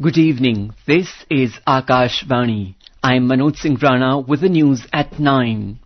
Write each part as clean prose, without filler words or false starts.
Good evening. This is Akashvani. I am Manoj Singh Rana with the news at 9.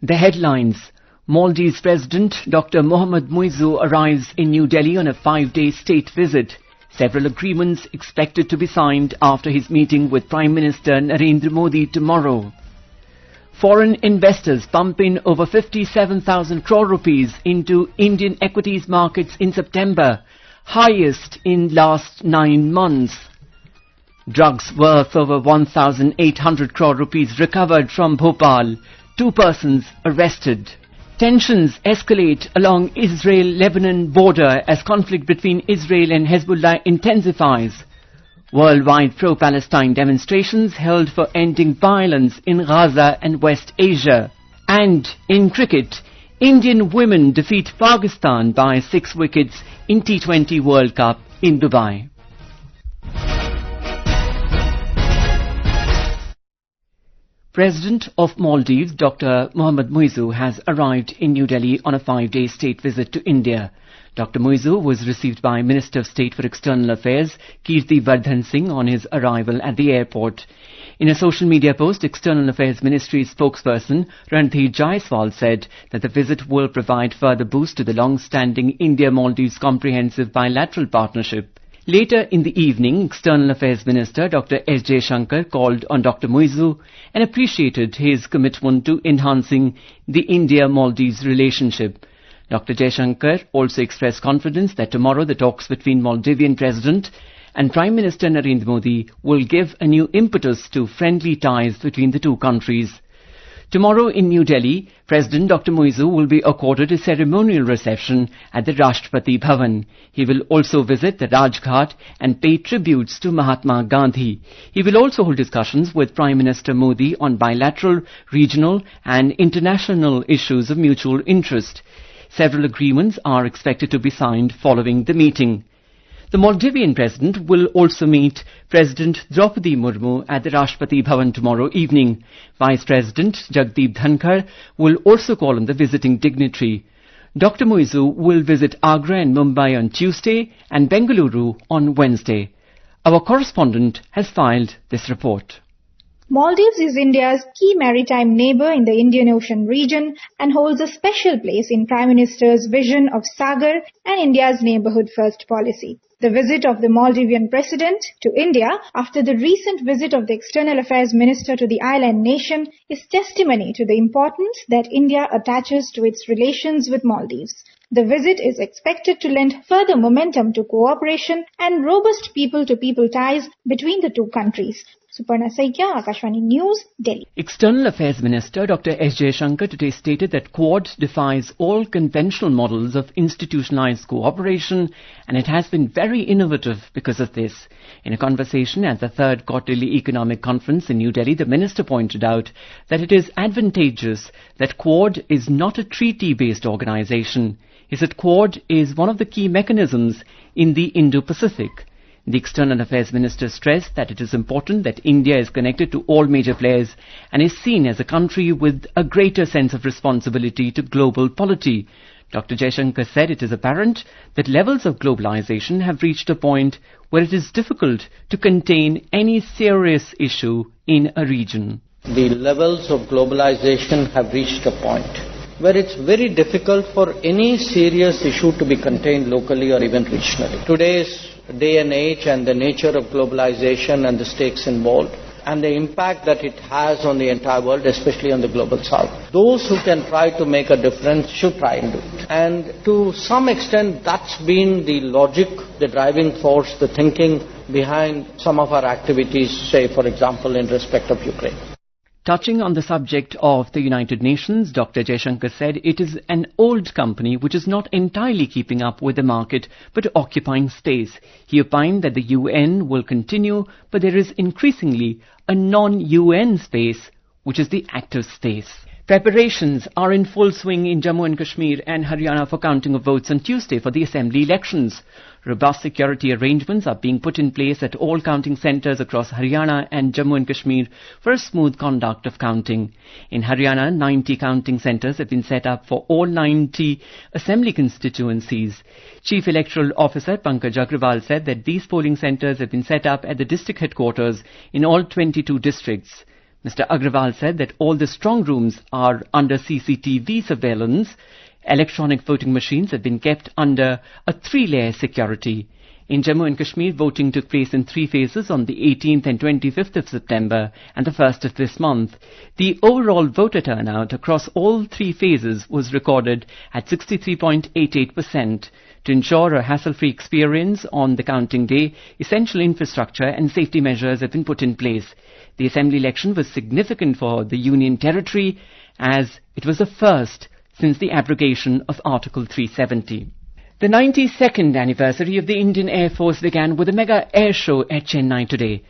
The headlines. Maldives President Dr. Mohamed Muizzu arrives in New Delhi on a 5-day state visit. Several agreements expected to be signed after his meeting with Prime Minister Narendra Modi tomorrow. Foreign investors pump in over 57,000 crore rupees into Indian equities markets in September, highest in last 9 months. Drugs worth over 1,800 crore rupees recovered from Bhopal. 2 persons arrested. Tensions escalate along Israel-Lebanon border as conflict between Israel and Hezbollah intensifies. Worldwide pro-Palestine demonstrations held for ending violence in Gaza and West Asia. And in cricket, Indian women defeat Pakistan by 6 wickets in T20 World Cup in Dubai. President of Maldives, Dr. Mohamed Muizzu, has arrived in New Delhi on a 5-day state visit to India. Dr. Muizzu was received by Minister of State for External Affairs, Kirti Vardhan Singh, on his arrival at the airport. In a social media post, External Affairs Ministry spokesperson Randhir Jaiswal said that the visit will provide further boost to the long-standing India-Maldives comprehensive bilateral partnership. Later in the evening, External Affairs Minister Dr. S. Jaishankar called on Dr. Muizzu and appreciated his commitment to enhancing the India-Maldives relationship. Dr. Jaishankar also expressed confidence that tomorrow the talks between Maldivian President and Prime Minister Narendra Modi will give a new impetus to friendly ties between the two countries. Tomorrow in New Delhi, President Dr. Muizzu will be accorded a ceremonial reception at the Rashtrapati Bhavan. He will also visit the Rajghat and pay tributes to Mahatma Gandhi. He will also hold discussions with Prime Minister Modi on bilateral, regional and international issues of mutual interest. Several agreements are expected to be signed following the meeting. The Maldivian President will also meet President Draupadi Murmu at the Rashtrapati Bhavan tomorrow evening. Vice President Jagdeep Dhankar will also call on the visiting dignitary. Dr. Muizzu will visit Agra and Mumbai on Tuesday and Bengaluru on Wednesday. Our correspondent has filed this report. Maldives is India's key maritime neighbor in the Indian Ocean region and holds a special place in Prime Minister's vision of Sagar and India's neighborhood first policy. The visit of the Maldivian President to India after the recent visit of the External Affairs Minister to the island nation is testimony to the importance that India attaches to its relations with Maldives. The visit is expected to lend further momentum to cooperation and robust people-to-people ties between the two countries. Suparna Saikya, Akashvani News, Delhi. External Affairs Minister Dr. S. Jaishankar today stated that Quad defies all conventional models of institutionalized cooperation and it has been very innovative because of this. In a conversation at the 3rd Quarterly Economic Conference in New Delhi, the minister pointed out that it is advantageous that Quad is not a treaty-based organization. He said Quad is one of the key mechanisms in the Indo-Pacific. The External Affairs Minister stressed that it is important that India is connected to all major players and is seen as a country with a greater sense of responsibility to global polity. Dr. Jaishankar said it is apparent that levels of globalization have reached a point where it is difficult to contain any serious issue in a region. The levels of globalization have reached a point where it's very difficult for any serious issue to be contained locally or even regionally. Today's day and age and the nature of globalization and the stakes involved and the impact that it has on the entire world, especially on the global south. Those who can try to make a difference should try and do it. And to some extent that's been the logic, the driving force, the thinking behind some of our activities, say for example in respect of Ukraine. Touching on the subject of the United Nations, Dr. Jaishankar said it is an old company which is not entirely keeping up with the market but occupying space. He opined that the UN will continue, but there is increasingly a non-UN space which is the active space. Preparations are in full swing in Jammu and Kashmir and Haryana for counting of votes on Tuesday for the assembly elections. Robust security arrangements are being put in place at all counting centres across Haryana and Jammu and Kashmir for a smooth conduct of counting. In Haryana, 90 counting centres have been set up for all 90 assembly constituencies. Chief Electoral Officer Pankaj Agrawal said that these polling centres have been set up at the district headquarters in all 22 districts. Mr. Agrawal said that all the strong rooms are under CCTV surveillance. Electronic voting machines have been kept under a 3-layer security. In Jammu and Kashmir, voting took place in 3 phases on the 18th and 25th of September and the 1st of this month. The overall voter turnout across all 3 phases was recorded at 63.88%. To ensure a hassle-free experience on the counting day, essential infrastructure and safety measures have been put in place. The assembly election was significant for the Union Territory as it was the first since the abrogation of Article 370. The 92nd anniversary of the Indian Air Force began with a mega air show at Chennai today.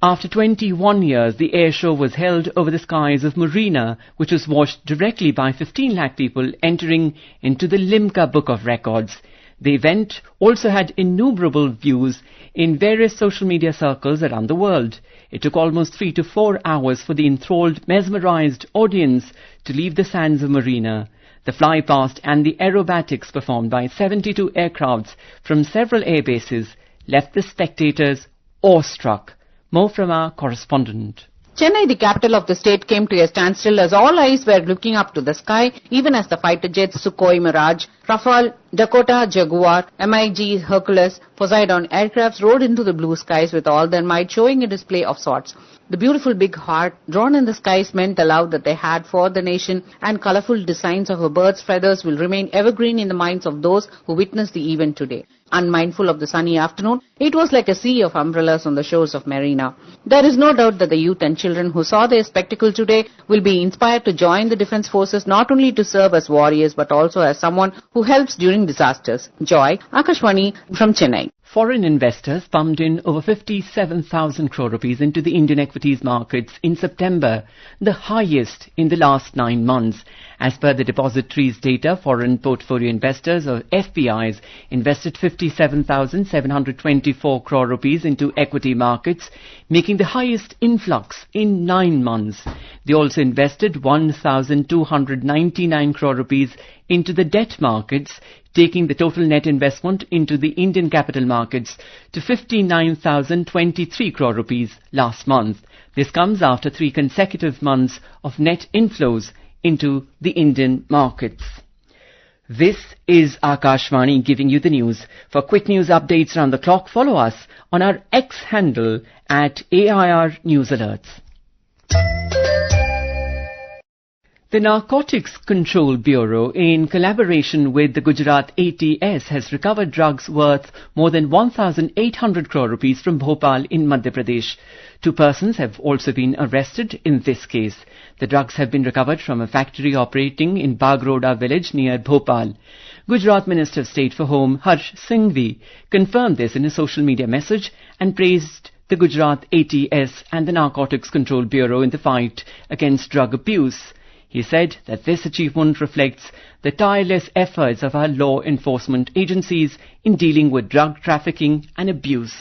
After 21 years, the air show was held over the skies of Marina, which was watched directly by 15 lakh people entering into the Limca Book of Records. The event also had innumerable views in various social media circles around the world. It took almost 3 to 4 hours for the enthralled, mesmerized audience to leave the sands of Marina. The flypast and the aerobatics performed by 72 aircrafts from several air bases left the spectators awestruck. More from our correspondent. Chennai, the capital of the state, came to a standstill as all eyes were looking up to the sky, even as the fighter jets Sukhoi Mirage, Rafale, Dakota Jaguar, MiG Hercules, Poseidon aircrafts rode into the blue skies with all their might, showing a display of sorts. The beautiful big heart drawn in the skies meant the love that they had for the nation, and colorful designs of a bird's feathers will remain evergreen in the minds of those who witnessed the event today. Unmindful of the sunny afternoon, it was like a sea of umbrellas on the shores of Marina. There is no doubt that the youth and children who saw their spectacle today will be inspired to join the defense forces, not only to serve as warriors but also as someone who helps during disasters. Joy, Akashwani from Chennai. Foreign investors pumped in over 57,000 crore rupees into the Indian equities markets in September, the highest in the last 9 months. As per the depository's data, foreign portfolio investors or FPIs invested 57,724 crore rupees into equity markets, making the highest influx in 9 months. They also invested 1,299 crore rupees into the debt markets, taking the total net investment into the Indian capital markets to 59,023 crore rupees last month. This comes after 3 consecutive months of net inflows into the Indian markets. This is Akashvani giving you the news. For quick news updates around the clock, follow us on our X handle at AIR News Alerts. The Narcotics Control Bureau, in collaboration with the Gujarat ATS, has recovered drugs worth more than 1,800 crore rupees from Bhopal in Madhya Pradesh. 2 persons have also been arrested in this case. The drugs have been recovered from a factory operating in Bagroda village near Bhopal. Gujarat Minister of State for Home Harsh Singhvi confirmed this in a social media message and praised the Gujarat ATS and the Narcotics Control Bureau in the fight against drug abuse. He said that this achievement reflects the tireless efforts of our law enforcement agencies in dealing with drug trafficking and abuse.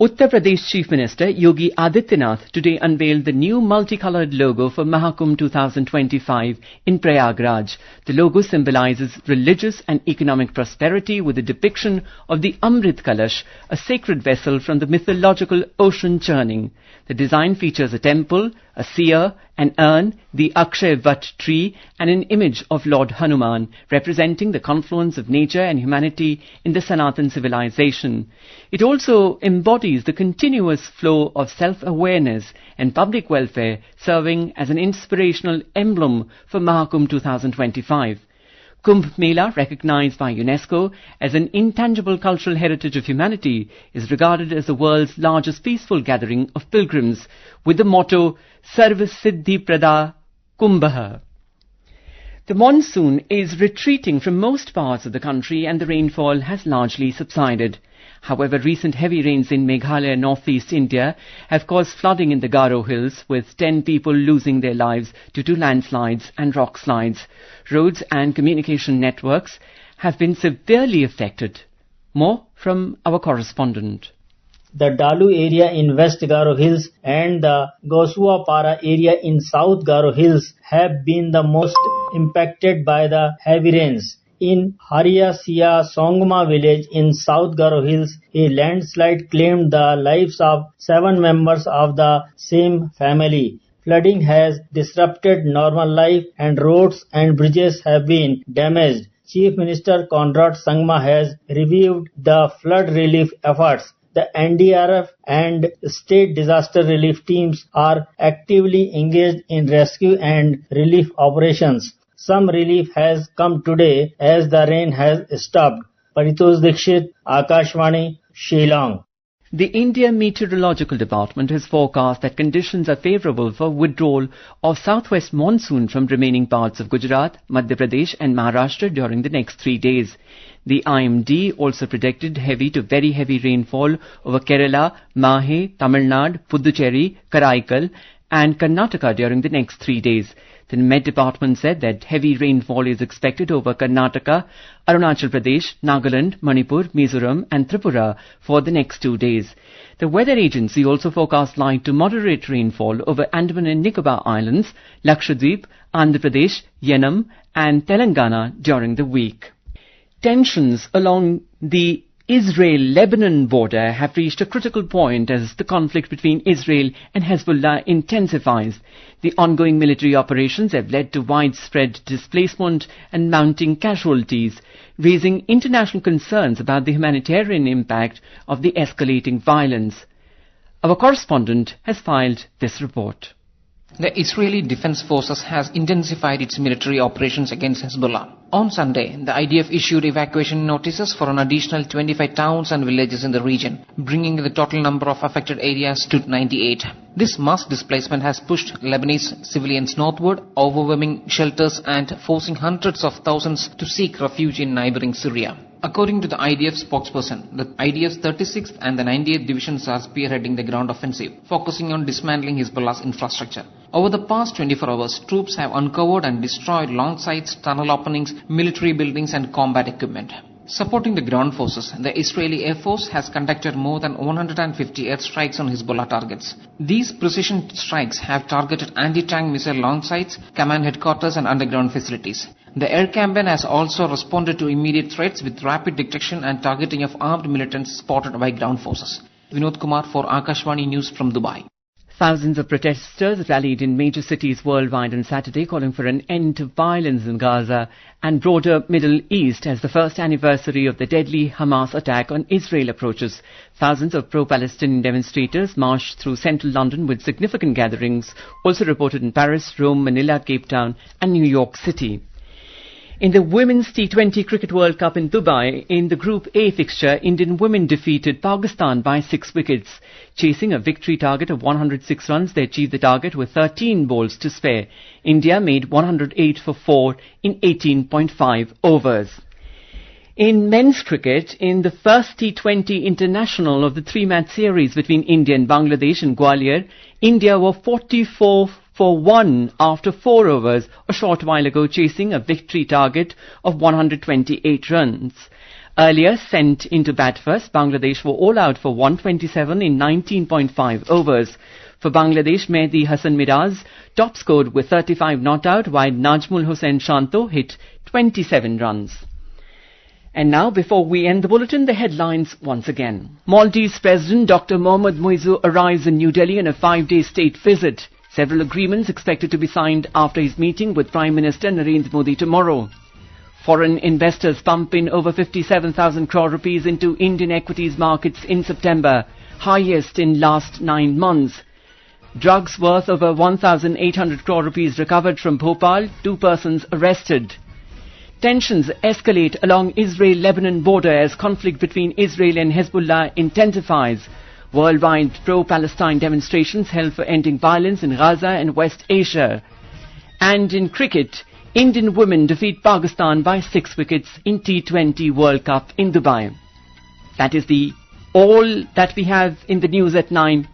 Uttar Pradesh Chief Minister Yogi Adityanath today unveiled the new multicolored logo for Mahakumbh 2025 in Prayagraj. The logo symbolizes religious and economic prosperity with a depiction of the Amrit Kalash, a sacred vessel from the mythological ocean churning. The design features a temple, a seer, an urn, the Akshay Vat tree and an image of Lord Hanuman, representing the confluence of nature and humanity in the Sanatan civilization. It also embodies the continuous flow of self-awareness and public welfare, serving as an inspirational emblem for Mahakumbh 2025. Kumbh Mela, recognized by UNESCO as an intangible cultural heritage of humanity, is regarded as the world's largest peaceful gathering of pilgrims, with the motto Sarva Siddhi Prada Kumbha. The monsoon is retreating from most parts of the country and the rainfall has largely subsided. However, recent heavy rains in Meghalaya, northeast India, have caused flooding in the Garo Hills, with 10 people losing their lives due to landslides and rock slides. Roads and communication networks have been severely affected. More from our correspondent. The Dalu area in West Garo Hills and the Gosuapara area in South Garo Hills have been the most impacted by the heavy rains. In Hariya-Sia Songma village in South Garo Hills, a landslide claimed the lives of 7 members of the same family. Flooding has disrupted normal life and roads and bridges have been damaged. Chief Minister Conrad Sangma has reviewed the flood relief efforts. The NDRF and state disaster relief teams are actively engaged in rescue and relief operations. Some relief has come today as the rain has stopped. Paritosh Dikshit, Akashvani, Shillong. The India Meteorological Department has forecast that conditions are favourable for withdrawal of southwest monsoon from remaining parts of Gujarat, Madhya Pradesh and Maharashtra during the next 3 days. The IMD also predicted heavy to very heavy rainfall over Kerala, Mahe, Tamil Nadu, Puducherry, Karaikal and Karnataka during the next 3 days. The Met Department said that heavy rainfall is expected over Karnataka, Arunachal Pradesh, Nagaland, Manipur, Mizoram and Tripura for the next 2 days. The weather agency also forecast light to moderate rainfall over Andaman and Nicobar Islands, Lakshadweep, Andhra Pradesh, Yanam and Telangana during the week. Tensions along the Israel-Lebanon border have reached a critical point as the conflict between Israel and Hezbollah intensifies. The ongoing military operations have led to widespread displacement and mounting casualties, raising international concerns about the humanitarian impact of the escalating violence. Our correspondent has filed this report. The Israeli Defense Forces has intensified its military operations against Hezbollah. On Sunday, the IDF issued evacuation notices for an additional 25 towns and villages in the region, bringing the total number of affected areas to 98. This mass displacement has pushed Lebanese civilians northward, overwhelming shelters and forcing hundreds of thousands to seek refuge in neighboring Syria. According to the IDF spokesperson, the IDF's 36th and the 98th divisions are spearheading the ground offensive, focusing on dismantling Hezbollah's infrastructure. Over the past 24 hours, troops have uncovered and destroyed long sites, tunnel openings, military buildings and combat equipment. Supporting the ground forces, the Israeli Air Force has conducted more than 150 airstrikes on Hezbollah targets. These precision strikes have targeted anti-tank missile launch sites, command headquarters and underground facilities. The air campaign has also responded to immediate threats with rapid detection and targeting of armed militants spotted by ground forces. Vinod Kumar for Akashvani News from Dubai. Thousands of protesters rallied in major cities worldwide on Saturday calling for an end to violence in Gaza and broader Middle East as the first anniversary of the deadly Hamas attack on Israel approaches. Thousands of pro-Palestinian demonstrators marched through central London with significant gatherings also reported in Paris, Rome, Manila, Cape Town and New York City. In the Women's T20 Cricket World Cup in Dubai, in the Group A fixture, Indian women defeated Pakistan by 6 wickets. Chasing a victory target of 106 runs, they achieved the target with 13 balls to spare. India made 108 for 4 in 18.5 overs. In men's cricket, in the first T20 international of the 3-match series between India and Bangladesh in Gwalior, India were 44 for 1 after 4 overs a short while ago, chasing a victory target of 128 runs. Earlier sent into bat first, Bangladesh were all out for 127 in 19.5 overs. For Bangladesh, Mehdi Hassan Miraz top scored with 35 not out, while Najmul Hossain Shanto hit 27 runs. And now, before we end the bulletin, the headlines once again. Maldives President Dr. Mohamed Muizzu arrives in New Delhi on a 5-day state visit. Several agreements expected to be signed after his meeting with Prime Minister Narendra Modi tomorrow. Foreign investors pump in over 57,000 crore rupees into Indian equities markets in September, highest in last 9 months. Drugs worth over 1,800 crore rupees recovered from Bhopal, 2 persons arrested. Tensions escalate along Israel-Lebanon border as conflict between Israel and Hezbollah intensifies. Worldwide pro-Palestine demonstrations held for ending violence in Gaza and West Asia. And in cricket, Indian women defeat Pakistan by 6 wickets in T20 World Cup in Dubai. That is the all that we have in the news at 9.